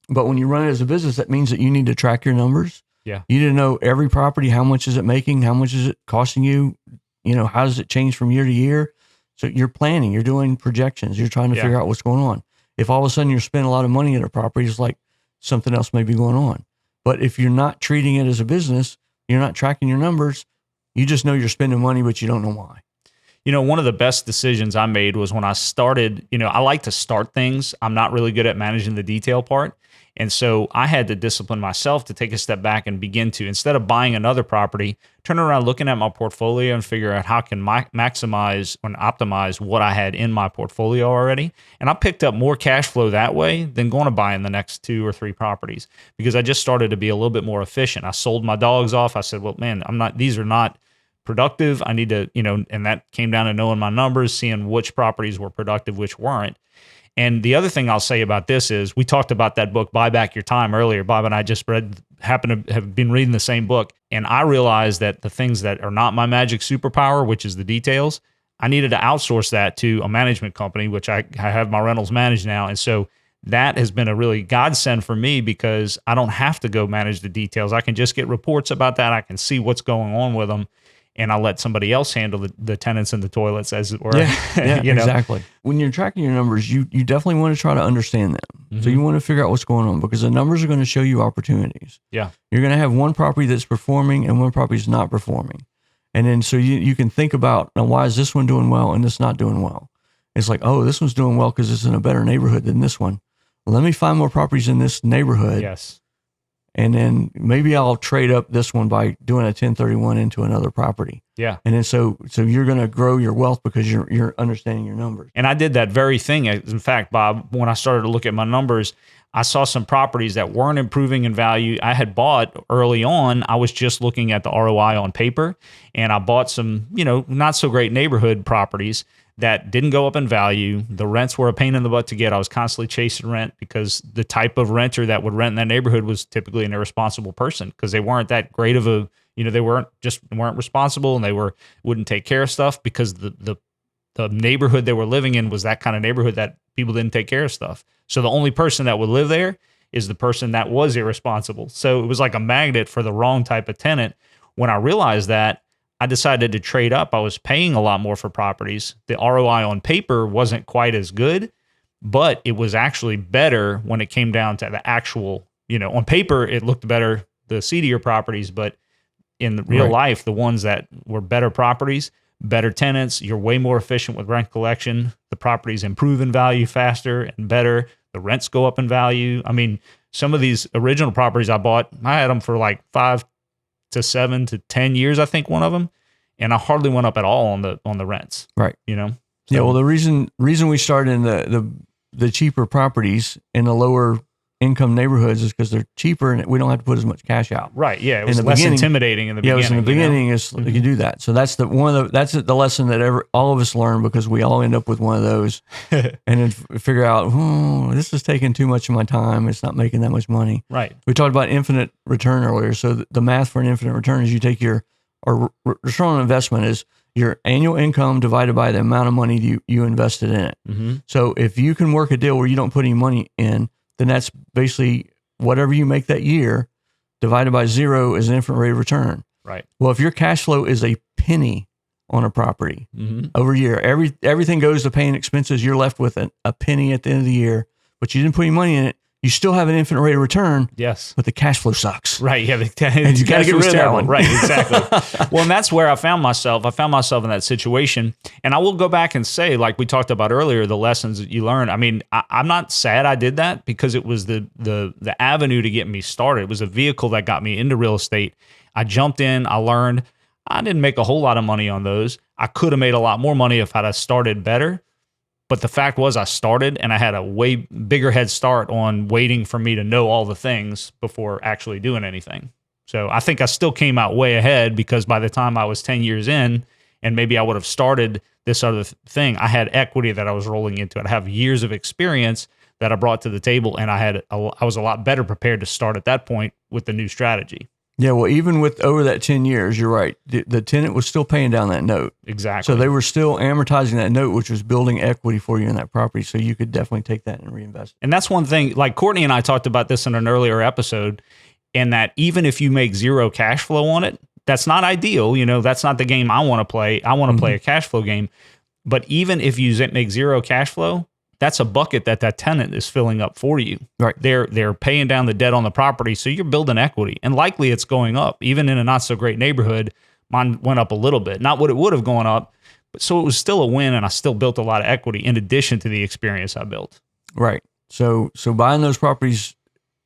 Speaker 1: But when you run it as a business, that means that you need to track your numbers.
Speaker 2: Yeah.
Speaker 1: You need to know every property, how much is it making, how much is it costing you, how does it change from year to year? So you're planning, you're doing projections, you're trying to figure out what's going on. If all of a sudden you're spending a lot of money at a property, it's like something else may be going on. But if you're not treating it as a business, you're not tracking your numbers, you just know you're spending money, but you don't know why.
Speaker 2: One of the best decisions I made was when I started, I like to start things. I'm not really good at managing the detail part. And so I had to discipline myself to take a step back and begin to, instead of buying another property, turn around looking at my portfolio and figure out how I can maximize and optimize what I had in my portfolio already. And I picked up more cash flow that way than going to buy in the next 2 or 3 properties, because I just started to be a little bit more efficient. I sold my dogs off. I said, well, man, these are not productive. I need to, and that came down to knowing my numbers, seeing which properties were productive, which weren't. And the other thing I'll say about this is we talked about that book, Buy Back Your Time, earlier. Bob and I just happen to have been reading the same book. And I realized that the things that are not my magic superpower, which is the details, I needed to outsource that to a management company, which I have my rentals managed now. And so that has been a really godsend for me, because I don't have to go manage the details. I can just get reports about that. I can see what's going on with them. And I'll let somebody else handle the tenants and the toilets, as it were.
Speaker 1: Yeah, exactly. When you're tracking your numbers, you definitely want to try to understand them. So you want to figure out what's going on, because the numbers are going to show you opportunities.
Speaker 2: Yeah.
Speaker 1: You're going to have one property that's performing and one property is not performing. And then so you can think about, now, why is this one doing well and this not doing well? It's like, oh, this one's doing well because it's in a better neighborhood than this one. Well, let me find more properties in this neighborhood.
Speaker 2: Yes.
Speaker 1: And then maybe I'll trade up this one by doing a 1031 into another property.
Speaker 2: Yeah.
Speaker 1: And then so you're going to grow your wealth because you're understanding your numbers.
Speaker 2: And I did that very thing. In fact, Bob, when I started to look at my numbers, I saw some properties that weren't improving in value. I had bought early on. I was just looking at the ROI on paper, and I bought some, not so great neighborhood properties that didn't go up in value. The rents were a pain in the butt to get. I was constantly chasing rent, because the type of renter that would rent in that neighborhood was typically an irresponsible person, because they weren't that great of a, they weren't responsible, and they wouldn't take care of stuff, because the neighborhood they were living in was that kind of neighborhood that people didn't take care of stuff. So the only person that would live there is the person that was irresponsible. So it was like a magnet for the wrong type of tenant. When I realized that, I decided to trade up. I was paying a lot more for properties. The ROI on paper wasn't quite as good, but it was actually better when it came down to the actual, on paper, it looked better, the seedier properties, but in the real life, the ones that were better properties, better tenants, you're way more efficient with rent collection. The properties improve in value faster and better. The rents go up in value. I mean, some of these original properties I bought, I had them for like 5 to 7 to 10 years, I think, one of them, and I hardly went up at all on the rents.
Speaker 1: Right.
Speaker 2: So,
Speaker 1: yeah. Well, the reason we started in the cheaper properties in the lower income neighborhoods is because they're cheaper and we don't have to put as much cash out.
Speaker 2: Right. Yeah. It was less intimidating in the beginning.
Speaker 1: Yeah, it was in the beginning. Is you can do that. So that's the lesson that all of us learn, because we all end up with one of those, and then figure out, this is taking too much of my time. It's not making that much money.
Speaker 2: Right.
Speaker 1: We talked about infinite return earlier. So the math for an infinite return is you take return on investment is your annual income divided by the amount of money you invested in it.
Speaker 2: Mm-hmm.
Speaker 1: So if you can work a deal where you don't put any money in, then that's basically whatever you make that year divided by 0 is an infinite rate of return.
Speaker 2: Right.
Speaker 1: Well, if your cash flow is a penny on a property over a year, everything goes to paying expenses, you're left with a penny at the end of the year, but you didn't put any money in it. You still have an infinite rate of return.
Speaker 2: Yes.
Speaker 1: But the cash flow sucks.
Speaker 2: Right. Yeah.
Speaker 1: And you got to get rid of that one.
Speaker 2: Right. Exactly. Well, and that's where I found myself. I found myself in that situation. And I will go back and say, like we talked about earlier, the lessons that you learn. I mean, I'm not sad I did that, because it was the avenue to get me started. It was a vehicle that got me into real estate. I jumped in. I learned. I didn't make a whole lot of money on those. I could have made a lot more money if I'd have started better. But the fact was I started and I had a way bigger head start on waiting for me to know all the things before actually doing anything. So I think I still came out way ahead because by the time I was 10 years in and maybe I would have started this other thing, I had equity that I was rolling into. I'd have years of experience that I brought to the table, and I was a lot better prepared to start at that point with the new strategy.
Speaker 1: Yeah, well, even with over that 10 years, you're right. The tenant was still paying down that note.
Speaker 2: Exactly.
Speaker 1: So they were still amortizing that note, which was building equity for you in that property. So you could definitely take that and reinvest.
Speaker 2: And that's one thing, like Courtney and I talked about this in an earlier episode, and that even if you make zero cash flow on it, that's not ideal. That's not the game I want to play. I want to play a cash flow game. But even if you make zero cash flow, that's a bucket that tenant is filling up for you.
Speaker 1: Right.
Speaker 2: They're paying down the debt on the property, so you're building equity, and likely it's going up. Even in a not so great neighborhood, mine went up a little bit, not what it would have gone up, but so it was still a win, and I still built a lot of equity in addition to the experience I built.
Speaker 1: Right. So buying those properties,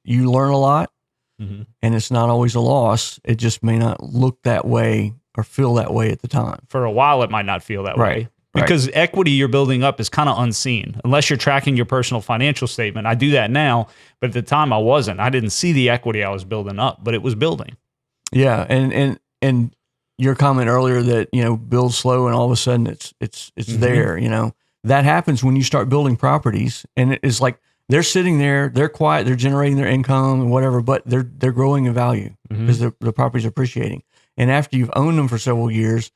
Speaker 1: you learn a lot, and it's not always a loss. It just may not look that way or feel that way at the time.
Speaker 2: For a while, it might not feel that way. Because equity you're building up is kind of unseen unless you're tracking your personal financial statement. I do that now, but at the time I wasn't. I didn't see the equity I was building up, but it was building.
Speaker 1: Yeah, and your comment earlier that build slow and all of a sudden it's there. That happens when you start building properties, and it's like they're sitting there, they're quiet, they're generating their income and whatever, but they're growing in value because the property's appreciating. And after you've owned them for several years,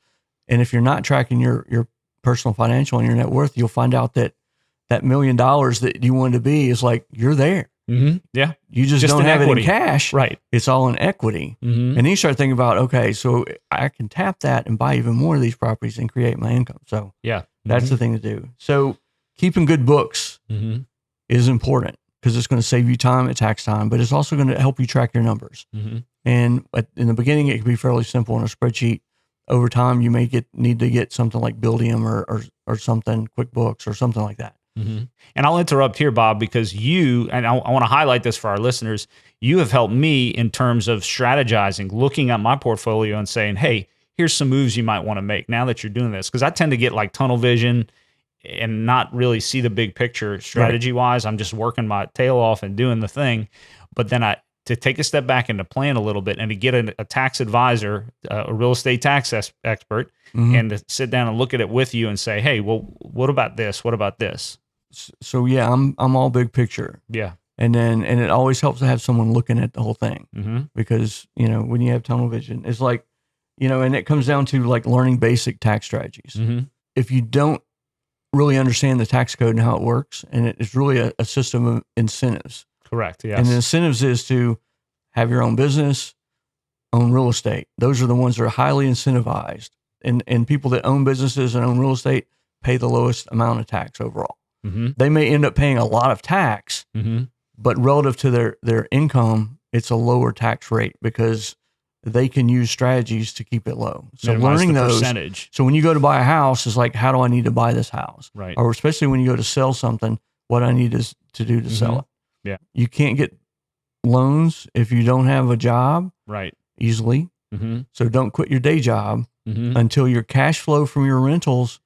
Speaker 1: and if you're not tracking your personal financial and your net worth, you'll find out that $1 million that you wanted to be is like, you're there.
Speaker 2: Yeah.
Speaker 1: You just don't have
Speaker 2: equity.
Speaker 1: it in cash.
Speaker 2: Right.
Speaker 1: It's all in equity. And then you start thinking about, okay, so I can tap that and buy even more of these properties and create my income. So
Speaker 2: yeah,
Speaker 1: that's the thing to do. So keeping good books is important because it's going to save you time at tax time, but it's also going to help you track your numbers. And in the beginning, it can be fairly simple in a spreadsheet. Over time, you may need to get something like Buildium or something, QuickBooks or something like that.
Speaker 2: And I'll interrupt here, Bob, because I want to highlight this for our listeners. You have helped me in terms of strategizing, looking at my portfolio and saying, hey, here's some moves you might want to make now that you're doing this. Because I tend to get like tunnel vision and not really see the big picture strategy-wise. I'm just working my tail off and doing the thing. But then to take a step back and to plan a little bit and to get a tax advisor, a real estate tax expert, and to sit down and look at it with you and say, hey, well, what about this? What about this?
Speaker 1: So yeah, I'm all big picture.
Speaker 2: Yeah.
Speaker 1: And it always helps to have someone looking at the whole thing because, when you have tunnel vision, it's like, and it comes down to like learning basic tax strategies. If you don't really understand the tax code and how it works, and it's really a system of incentives.
Speaker 2: Correct. Yes.
Speaker 1: And the incentives is to have your own business, own real estate. Those are the ones that are highly incentivized. And people that own businesses and own real estate pay the lowest amount of tax overall. They may end up paying a lot of tax, but relative to their income, it's a lower tax rate because they can use strategies to keep it low. So
Speaker 2: minimize
Speaker 1: learning
Speaker 2: the
Speaker 1: those.
Speaker 2: percentage.
Speaker 1: So when you go to buy a house, it's like, how do I need to buy this house?
Speaker 2: Right.
Speaker 1: Or especially when you go to sell something, what I need to do to sell it.
Speaker 2: Yeah.
Speaker 1: You can't get loans if you don't have a job easily. So don't quit your day job until your cash flow from your rentals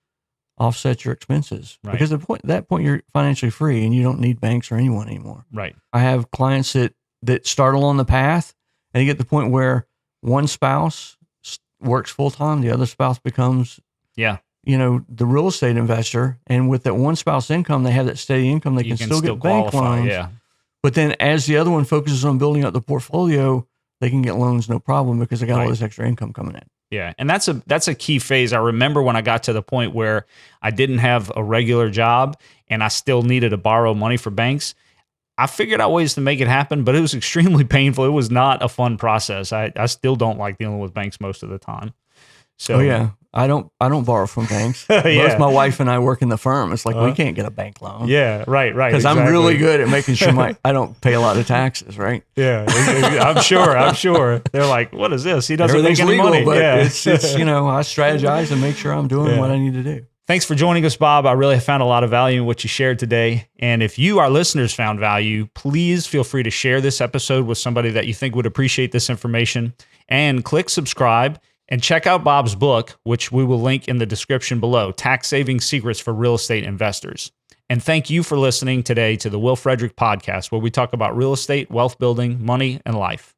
Speaker 1: offsets your expenses. Because at that point, you're financially free and you don't need banks or anyone anymore. Right. I have clients that start along the path and you get to the point where one spouse works full time, the other spouse becomes the real estate investor. And with that one spouse income, they have that steady income. They can still get bank loans. Yeah. But then as the other one focuses on building up the portfolio, they can get loans no problem because they got all this extra income coming in.
Speaker 2: Yeah. And that's a key phase. I remember when I got to the point where I didn't have a regular job and I still needed to borrow money for banks. I figured out ways to make it happen, but it was extremely painful. It was not a fun process. I still don't like dealing with banks most of the time. So
Speaker 1: I don't borrow from banks. Both my wife and I work in the firm. It's like we can't get a bank loan.
Speaker 2: Yeah, right.
Speaker 1: Because I'm really good at making sure I don't pay a lot of taxes, right?
Speaker 2: Yeah, I'm sure. They're like, what is this? He doesn't make any money.
Speaker 1: But it's I strategize and make sure I'm doing what I need to do.
Speaker 2: Thanks for joining us, Bob. I really have found a lot of value in what you shared today. And if you, our listeners, found value, please feel free to share this episode with somebody that you think would appreciate this information and click subscribe And check out Bob's book, which we will link in the description below, Tax Saving Secrets for Real Estate Investors. And thank you for listening today to the Will Frederick Podcast, where we talk about real estate, wealth building, money, and life.